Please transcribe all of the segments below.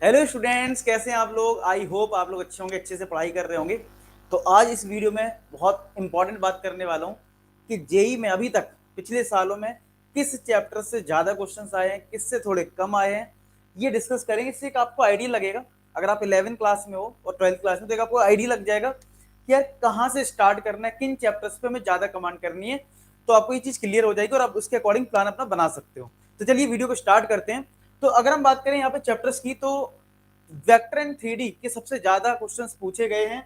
Hello students, कैसे हैं आप लोग। आई होप आप लोग अच्छे होंगे, अच्छे से पढ़ाई कर रहे होंगे। तो आज इस वीडियो में बहुत इंपॉर्टेंट बात करने वाला हूं कि जेई में अभी तक पिछले सालों में किस चैप्टर से ज़्यादा क्वेश्चंस आए हैं, किससे थोड़े कम आए हैं, ये डिस्कस करेंगे। इससे एक आपको आइडिया लगेगा, अगर आप 11th क्लास में हो और 12th क्लास में, तो एक आपको आइडिया लग जाएगा कि यार कहाँ से स्टार्ट करना है, किन चैप्टर्स पे हमें ज़्यादा कमांड करनी है। तो आपको ये चीज़ क्लियर हो जाएगी और आप उसके अकॉर्डिंग प्लान अपना बना सकते हो। तो चलिए वीडियो को स्टार्ट करते हैं। तो अगर हम बात करें यहाँ पे चैप्टर्स की, तो वेक्टर एंड 3D के सबसे ज्यादा क्वेश्चंस पूछे गए हैं।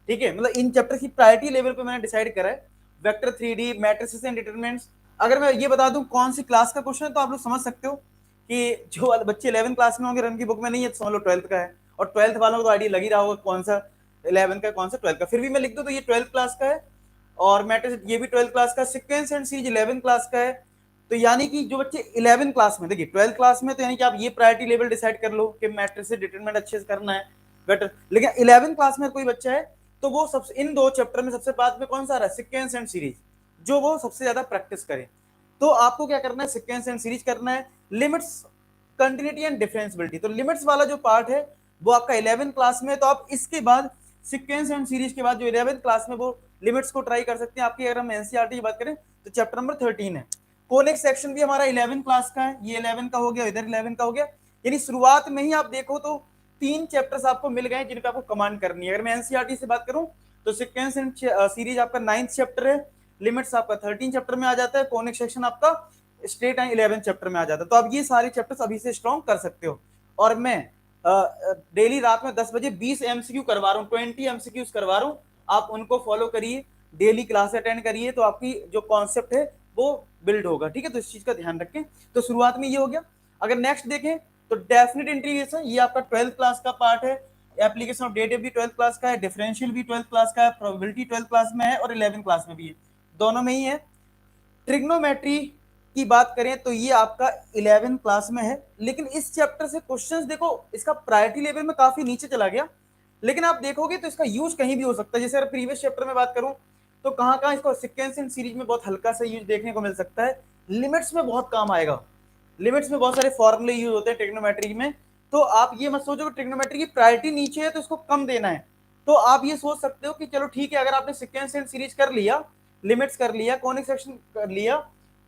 ठीक है, मतलब इन चैप्टर की प्रायोरिटी लेवल पे मैंने डिसाइड करा है। Vector 3D, matrices and determinants. अगर मैं ये बता दूं कौन सी क्लास का क्वेश्चन है, तो आप लोग समझ सकते हो कि जो बच्चे 11 क्लास में होंगे, उनकी बुक में नहीं है, तो समझ लो 12th का है। और 12th वालों को तो आइडिया लग ही रहा होगा कौन सा 11 का कौन सा 12th का। फिर भी मैं लिख दूं तो ये 12th क्लास का है, और मैट्रिक्स ये भी 12th क्लास का। सीक्वेंस एंड सीरीज 11 क्लास का है। तो यानी कि जो बच्चे 11 क्लास में, देखिए 12th क्लास में, तो यानी कि आप ये प्रायोरिटी लेवल डिसाइड कर लो कि मैट्रिक्स से डिटरमिनेंट अच्छे से करना है, बेटर। लेकिन 11 क्लास में कोई बच्चा है, तो वो सबसे इन दो चैप्टर में सबसे बाद में कौन सा आ रहा है, सीक्वेंस एंड सीरीज, जो वो सबसे ज्यादा प्रैक्टिस करे। तो आपको क्या करना है, सीक्वेंस एंड सीरीज करना है। लिमिट्स, कंटिन्यूटी एंड डिफरेंशियबिलिटी, तो लिमिट्स वाला जो पार्ट है वो आपका 11 क्लास में, तो आप इसके बाद सीक्वेंस एंड सीरीज के बाद जो 11 क्लास में वो लिमिट्स को ट्राई कर सकते हैं। आपकी अगर हम एनसीईआरटी की बात करें तो चैप्टर नंबर 13 है। कोनिक सेक्शन भी हमारा 11 क्लास का है, ये 11 का हो गया, इधर 11 का हो गया। यानी शुरुआत में ही आप देखो तो 3 चैप्टर्स आपको मिल गए जिन पे आपको कमांड करनी है। अगर मैं एनसीईआरटी से बात करूं तो सीक्वेंस एंड सीरीज आपका 9th चैप्टर है, लिमिट्स आपका 13 चैप्टर में आ जाता है, कोनिक सेक्शन आपका स्ट्रेट एंड 11 चैप्टर में आ जाता है। तो आप ये सारे चैप्टर्स अभी से स्ट्रॉन्ग कर सकते हो। और मैं डेली रात में 10 बजे 20 एमसीक्यू करवा रहा हूँ, 20 एमसीक्यूज करवा रहा हूँ। आप उनको फॉलो करिए, डेली क्लास अटेंड करिए, तो आपकी जो कॉन्सेप्ट है वो बिल्ड होगा। ठीक है, तो इस चीज का ध्यान रखें। तो शुरुआत में ये हो गया। अगर नेक्स्ट देखें तो डेफिनेट इंटीग्रेशन, ये आपका 12th क्लास का पार्ट है। एप्लीकेशन ऑफ डेटा भी 12th क्लास का है, डिफरेंशियल भी 12th क्लास का है, प्रोबेबिलिटी 12th क्लास में है और 11 क्लास में भी है, दोनों में ही है। ट्रिग्नोमेट्री की बात करें तो ये आपका 11 क्लास में है। लेकिन इस चैप्टर से क्वेश्चंस देखो, इसका प्रायोरिटी लेवल में काफी नीचे चला गया, लेकिन आप देखोगे तो इसका यूज कहीं भी हो सकता है। जैसे अगर प्रीवियस चैप्टर में बात करूं तो कहां कहां इसको सीक्वेंस एंड सीरीज में बहुत हल्का सा यूज देखने को मिल सकता है। लिमिट्स में बहुत काम आएगा, लिमिट्स में बहुत सारे फॉर्मूले यूज होते हैं ट्रिग्नोमेट्री में। तो आप ये मत सोचो कि ट्रिग्नोमेट्री की प्रायोरिटी नीचे है तो इसको कम देना है। तो आप ये सोच सकते हो कि चलो ठीक है, अगर आपने सीक्वेंस एंड सीरीज कर लिया, लिमिट्स कर लिया, कॉनिक सेक्शन कर लिया,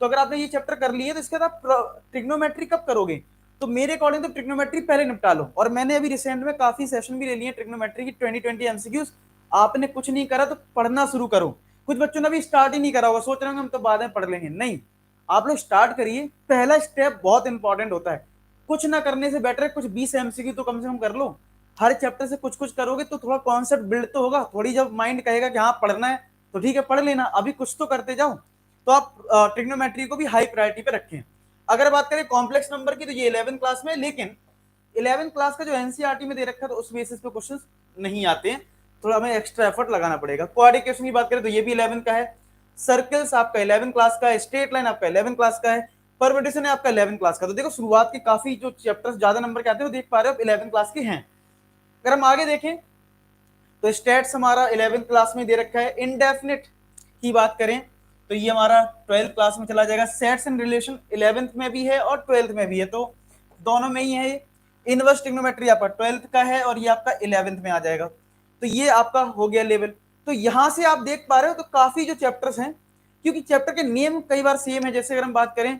तो अगर आपने ये चैप्टर कर लिया तो इसके बाद आप ट्रिग्नोमेट्री कब करोगे। तो मेरे अकॉर्डिंग तो ट्रिग्नोमेट्री पहले निपटा लो। और मैंने अभी रिसेंट में काफी सेशन भी ले लिए ट्रिग्नोमेट्री की, 20 एमसीक्यूज। आपने कुछ नहीं करा तो पढ़ना शुरू करो। कुछ बच्चों ने भी स्टार्ट ही नहीं करा होगा, सोच रहे होंगे हम तो बाद में पढ़ लेंगे। नहीं, आप लोग स्टार्ट करिए। पहला स्टेप बहुत इंपॉर्टेंट होता है। कुछ ना करने से बेटर है कुछ 20 एमसीक्यू तो कम से कम कर लो। हर चैप्टर से कुछ कुछ करोगे तो थोड़ा कॉन्सेप्ट बिल्ड तो होगा। थोड़ी जब माइंड कहेगा कि हाँ पढ़ना है, तो ठीक है पढ़ लेना, अभी कुछ तो करते जाओ। तो आप ट्रिग्नोमेट्री को भी हाई प्रायोरिटी पे रखें। अगर बात करें कॉम्प्लेक्स नंबर की, तो ये 11 क्लास में, लेकिन 11 क्लास का जो एनसीईआरटी में दे रखा है तो उस बेसिस पे क्वेश्चंस नहीं आते हैं, थोड़ा हमें एक्स्ट्रा एफर्ट लगाना पड़ेगा। कोऑर्डिनेशन की बात करें तो ये भी 11 का है। सर्कल्स आपका 11 क्लास का है, स्ट्रेट लाइन आपका 11 क्लास का है, परमिटेशन है आपका 11 क्लास का। तो देखो शुरुआत के काफी जो चैप्टर्स ज्यादा नंबर के आते हैं वो देख पा रहे हो 11 क्लास के हैं। अगर हम आगे देखें तो स्टेट्स हमारा 11 क्लास में दे रखा है। इनडेफिनिट की बात करें तो ये हमारा 12th क्लास में चला जाएगा। सेट्स एंड रिलेशन 11th में भी है और 12th में भी है, तो दोनों में ही है। इनवर्स ट्रिग्नोमेट्री आपका 12th का है और ये आपका 11th में आ जाएगा। तो ये आपका हो गया लेवल। तो यहां से आप देख पा रहे हो तो काफी जो चैप्टर्स हैं, क्योंकि चैप्टर के नेम कई बार सेम है। जैसे अगर हम बात करें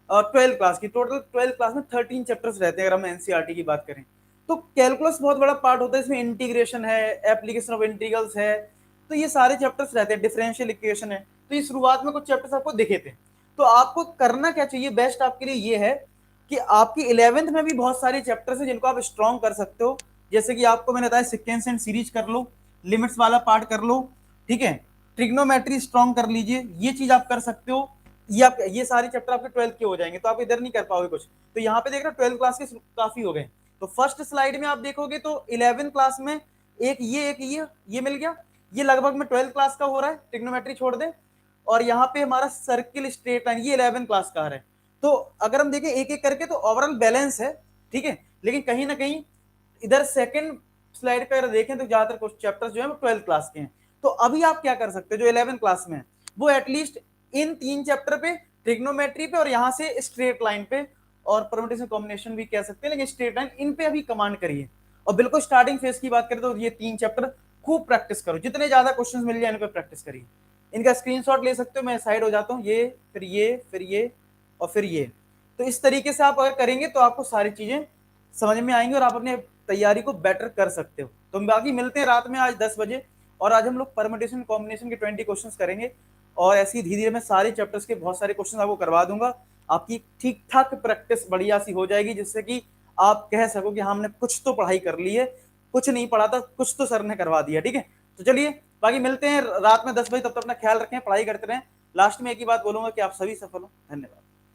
12th क्लास की, टोटल 12th क्लास में 13 चैप्टर्स रहते हैं अगर हम एनसीईआरटी की बात करें। तो कैलकुलस बहुत बड़ा पार्ट होता है, इसमें इंटीग्रेशन है, एप्लीकेशन ऑफ इंटीग्रल्स है, तो ये सारे चैप्टर्स रहते हैं, डिफरेंशियल इक्वेशन है। तो ये शुरुआत में कुछ चैप्टर्स आपको दिखे थे। तो आपको करना क्या चाहिए, बेस्ट आपके लिए ये है कि आपकी 11th में भी बहुत सारे चैप्टर्स हैं जिनको आप स्ट्रॉन्ग कर सकते हो। जैसे कि आपको मैंने बताया सिक्वेंस एंड सीरीज कर लो, लिमिट्स वाला पार्ट कर लो, ठीक है, ट्रिग्नोमेट्री स्ट्रॉन्ग कर लीजिए, ये चीज आप कर सकते हो। ये सारे चैप्टर आपके 12th के हो जाएंगे, तो आप इधर नहीं कर पाओगे कुछ। तो यहाँ पे देख रहे हो 12th क्लास के काफी हो गए। तो फर्स्ट स्लाइड में आप देखोगे तो 11 क्लास में एक ये मिल गया। ये लगभग में 12 क्लास का हो रहा है, ट्रिग्नोमेट्री छोड़ दे। और यहाँ पे हमारा सर्किल स्ट्रेट लाइन ये 11 क्लास का है। तो अगर हम देखें एक एक करके तो ओवरऑल बैलेंस है, ठीक है। लेकिन कहीं ना कहीं इधर सेकंड स्लाइड पे अगर देखें तो ज्यादातर कुछ चैप्टर्स जो है वो 12 क्लास के हैं। तो अभी आप क्या कर सकते हो, जो 11 क्लास में है वो एटलीस्ट इन 3 चैप्टर पे, ट्रिग्नोमेट्री पे और यहाँ से स्ट्रेट लाइन पे और परमुटेशन कॉम्बिनेशन भी कह सकते हैं, लेकिन स्ट्रेट लाइन इन पे अभी कमांड करिए। और बिल्कुल स्टार्टिंग फेज की बात करें तो ये 3 चैप्टर खूब प्रैक्टिस करो, जितने ज्यादा क्वेश्चंस मिल जाए इन पे प्रैक्टिस करिए। इनका स्क्रीनशॉट ले सकते हो, मैं साइड हो जाता हूँ, ये फिर ये फिर ये और फिर ये। तो इस तरीके से आप अगर करेंगे तो आपको सारी चीजें समझ में आएंगी और आप अपने तैयारी को बेटर कर सकते हो। तो बाकी मिलते हैं रात में आज 10 बजे, और आज हम लोग परमुटेशन कॉम्बिनेशन के 20 क्वेश्चंस करेंगे, और ऐसे ही धीरे धीरे मैं सारे चैप्टर्स के बहुत सारे क्वेश्चन आपको करवा दूंगा। आपकी ठीक ठाक प्रैक्टिस बढ़िया सी हो जाएगी, जिससे कि आप कह सको कि हमने कुछ तो पढ़ाई कर ली है, कुछ नहीं पढ़ा था, कुछ तो सर ने करवा दिया। ठीक है, तो चलिए बाकी मिलते हैं रात में 10 बजे, तब तक अपना ख्याल रखें, पढ़ाई करते रहें। लास्ट में एक ही बात बोलूंगा कि आप सभी सफल हो। धन्यवाद।